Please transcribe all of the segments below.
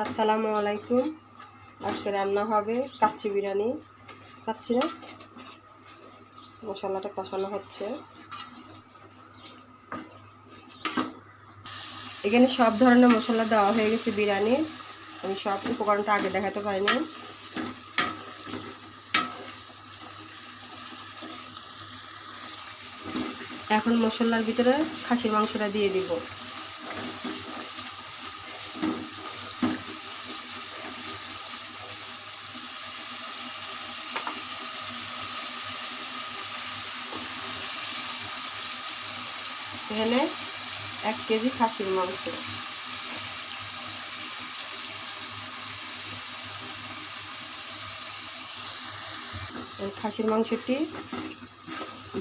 আসসালামু আলাইকুম। আজকে রান্না হবে কাচ্চি বিরিয়ানি। কাচ্চি না, মশলাটা কষানো হচ্ছে। এখানে সব ধরনের মশলা দেওয়া হয়ে গেছে বিরিয়ানির। আমি সব উপকরণটা আগে দেখাতে পারিনি। এখন মশলার ভিতরে খাসির মাংসটা দিয়ে দিব। এখানে 1 কেজি খাসির মাংস। এই খাসির মাংসটি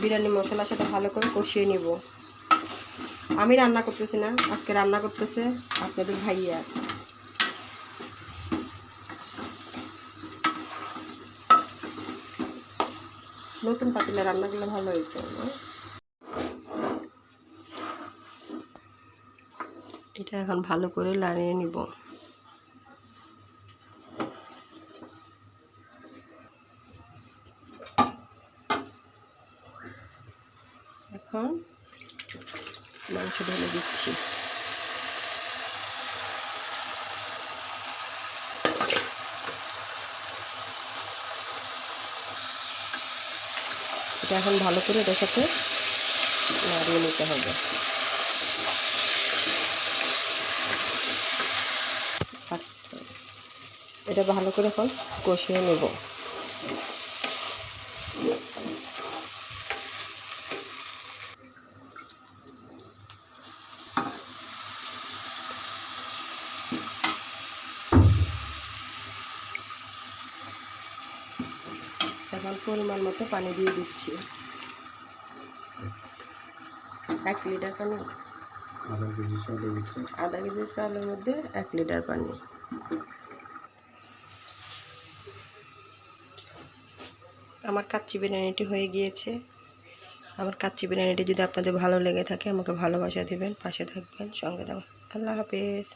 বিরিয়ানি মশলার সাথে ভালো করে কষিয়ে নিব। আমি রান্না করতেছি না, আজকে রান্না করতেছে আপনাদের ভাইয়া। নতুন পাতিলে রান্না করলে ভালো হইতো না? এটা এখন ভালো করে নাড়িয়ে নিব। এখন মাংস ঢেলে দিচ্ছি। এটা এখন ভালো করে এটার সাথে নাড়িয়ে নিতে হবে। এটা ভালো করে এখন কষিয়ে নেব। এখন পরিমাণ মতো পানি দিয়ে দিচ্ছি। 1 লিটার পানি, আধা কেজি চালের মধ্যে 1 লিটার পানি। আমার কাচ্চি বিরিয়ানিটি হয়ে গিয়েছে। আমার কাচ্চি বিরিয়ানিটি যদি আপনাদের ভালো লেগে থাকে আমাকে ভালোবাসা দেবেন, পাশে থাকবেন, সঙ্গে দেবেন। আল্লাহ হাফেজ।